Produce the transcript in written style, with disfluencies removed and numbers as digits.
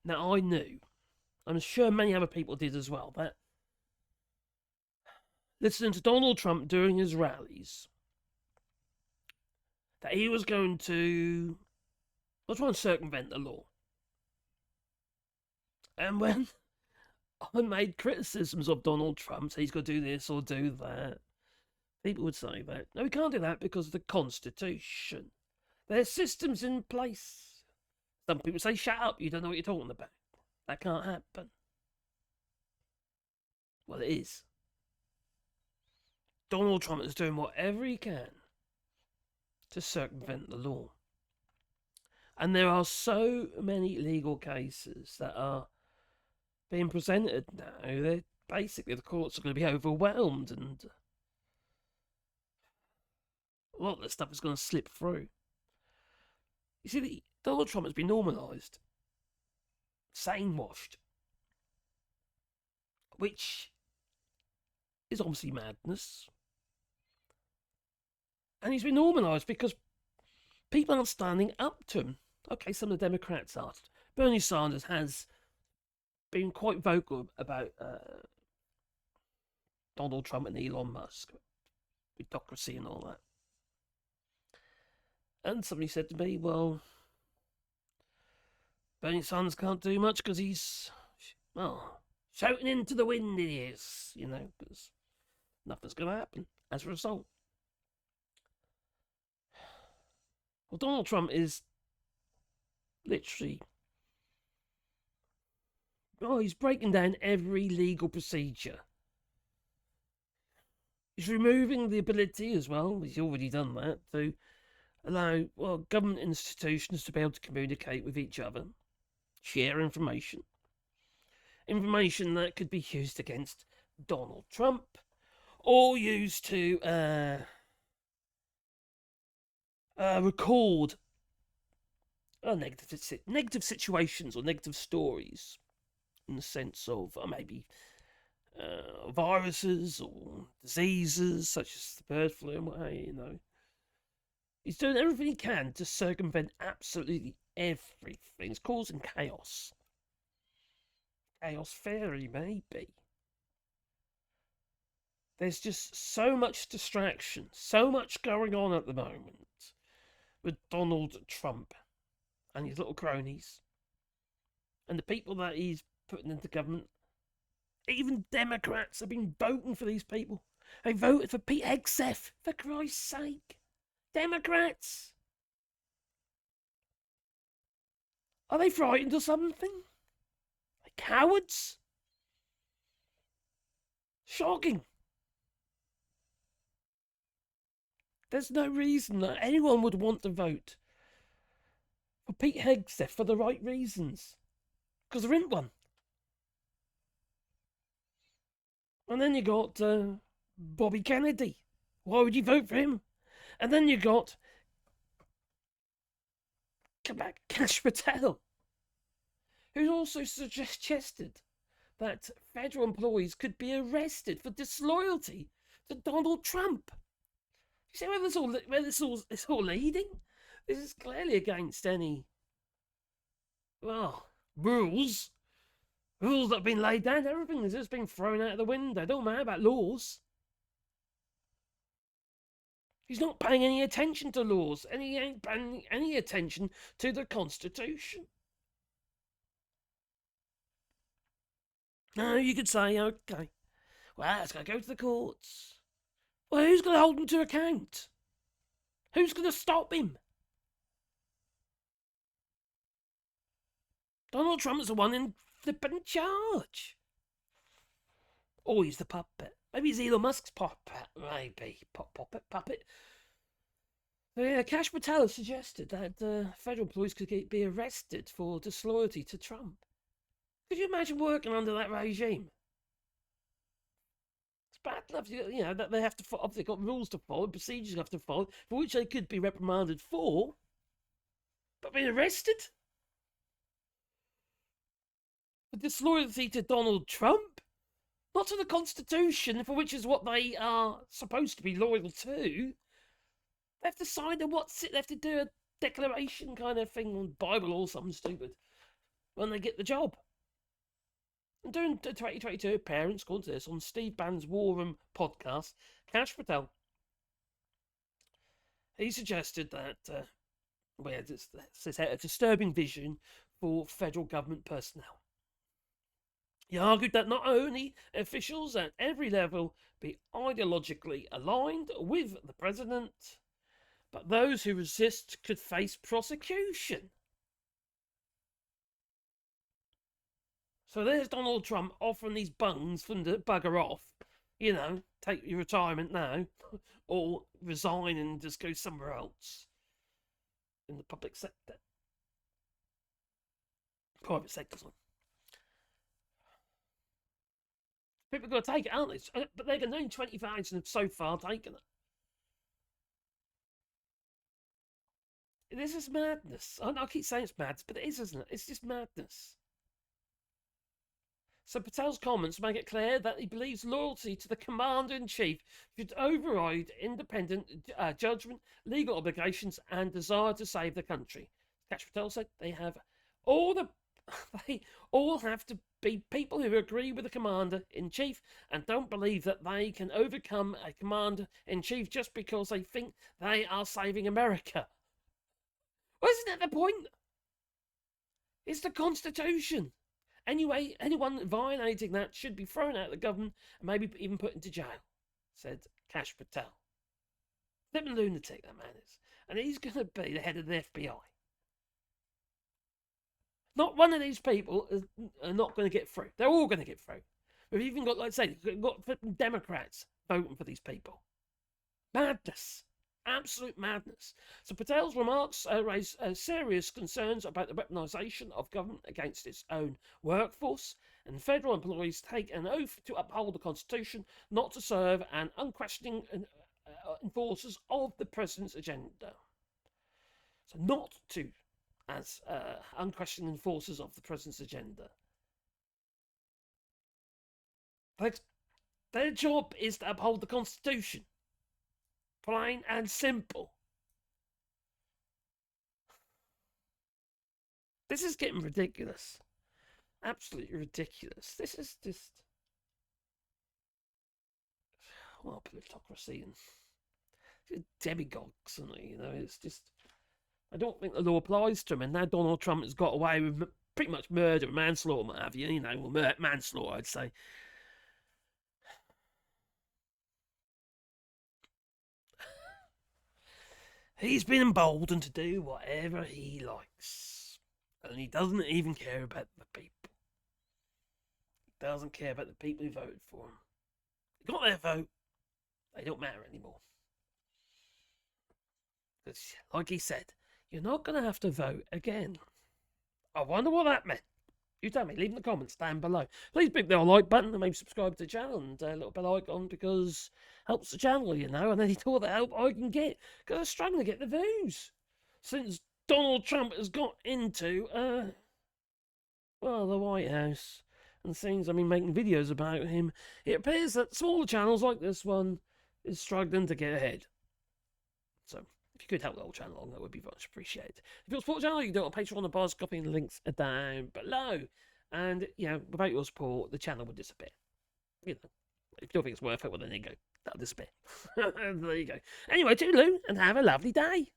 Now, I knew, I'm sure many other people did as well, that listening to Donald Trump during his rallies, that he was going to try and circumvent the law. And when I made criticisms of Donald Trump, so he's got to do this or do that, people would say that, no, we can't do that because of the Constitution. There's systems in place. Some people say, shut up, you don't know what you're talking about. That can't happen. Well, it is. Donald Trump is doing whatever he can to circumvent the law. And there are so many legal cases that are being presented now. They're basically, the courts are going to be overwhelmed, and a lot of this stuff is going to slip through. You see, Donald Trump has been normalised, sane-washed, which is obviously madness. And he's been normalised because people aren't standing up to him. Okay, some of the Democrats are. Bernie Sanders has been quite vocal about Donald Trump and Elon Musk, hypocrisy and all that. And somebody said to me, well, Bernie Sanders can't do much because he's, well, shouting into the wind it is, because nothing's going to happen as a result. Well, Donald Trump is literally, he's breaking down every legal procedure. He's removing the ability as well, he's already done that, to allow, government institutions to be able to communicate with each other, share information that could be used against Donald Trump, or used to record negative situations or negative stories, in the sense of maybe viruses or diseases such as the bird flu and what have you. He's doing everything he can to circumvent absolutely everything. He's causing chaos. Chaos theory, maybe. There's just so much distraction, so much going on at the moment with Donald Trump and his little cronies and the people that he's putting into government. Even Democrats have been voting for these people. They voted for Pete Hegseth, for Christ's sake. Democrats! Are they frightened or something? Are they cowards? Shocking. There's no reason that anyone would want to vote for Pete Hegseth for the right reasons. Because there isn't one. And then you got Bobby Kennedy. Why would you vote for him? And then you got Kash Patel, who's also suggested that federal employees could be arrested for disloyalty to Donald Trump. You see where this all leading? This is clearly against any rules that have been laid down. Everything has just been thrown out of the window. Don't matter about laws. He's not paying any attention to laws, and he ain't paying any attention to the Constitution. Now, you could say, okay, well, it's going to go to the courts. Well, who's going to hold him to account? Who's going to stop him? Donald Trump's the one in flipping charge. Or he's the puppet. Maybe he's Elon Musk's puppet. Maybe. Puppet. So yeah, Kash Patel has suggested that federal employees could be arrested for disloyalty to Trump. Could you imagine working under that regime? It's bad enough, that they have to follow. They've got rules to follow, procedures they have to follow, for which they could be reprimanded for, but being arrested for disloyalty to Donald Trump, not to the Constitution, for which is what they are supposed to be loyal to. They have to sign they have to do a declaration kind of thing on Bible or something stupid. when they get the job. And during the 2022 appearance, according to this, on Steve Bannon's War Room podcast, Kash Patel, he suggested that it's a disturbing vision for federal government personnel. He argued that not only officials at every level be ideologically aligned with the president, but those who resist could face prosecution. So there's Donald Trump offering these bungs for them to bugger off. You know, take your retirement now, or resign and just go somewhere else in the public sector. Private sector's on. People are going to take it, aren't they? But they're going to 20,000 have so far taken it. This is madness. I keep saying it's madness, but it is, isn't it? It's just madness. So Patel's comments make it clear that he believes loyalty to the commander-in-chief should override independent judgment, legal obligations, and desire to save the country. Kash Patel said they all have to be people who agree with the commander-in-chief and don't believe that they can overcome a commander-in-chief just because they think they are saving America. Well, isn't that the point? It's the Constitution. Anyway, anyone violating that should be thrown out of the government and maybe even put into jail, said Kash Patel. Flippin' lunatic, that man is. And he's going to be the head of the FBI. Not one of these people are not going to get through. They're all going to get through. We've even got, like I say, we've got Democrats voting for these people. Madness. Absolute madness. So Patel's remarks raise serious concerns about the weaponization of government against its own workforce, and federal employees take an oath to uphold the Constitution, not to serve as unquestioning enforcers of the president's agenda. So not to as unquestioning enforcers of the president's agenda. Their job is to uphold the Constitution. Plain and simple. This is getting ridiculous. Absolutely ridiculous. This is just... well, plutocracy and demagogues, and you know, it's just... I don't think the law applies to him, and now Donald Trump has got away with pretty much murder, manslaughter, what have you, well, manslaughter, I'd say. He's been emboldened to do whatever he likes. And he doesn't even care about the people. He doesn't care about the people who voted for him. They got their vote. They don't matter anymore. Because, like he said, you're not going to have to vote again. I wonder what that meant. You tell me, leave in the comments down below. Please click the like button and maybe subscribe to the channel and a little bell icon, because it helps the channel, you know, and any all the help I can get, because I'm struggling to get the views since Donald Trump has got into, well, the White House, and things. I mean, making videos about him. It appears that smaller channels like this one is struggling to get ahead. So, if you could help the whole channel along, that would be much appreciated. If you want to support the channel, you can do it on Patreon or Buzz, copying the links down below. And, you know, without your support, the channel would disappear. You know, if you don't think it's worth it, well, then there you go. That'll disappear. There you go. Anyway, toodaloo, and have a lovely day.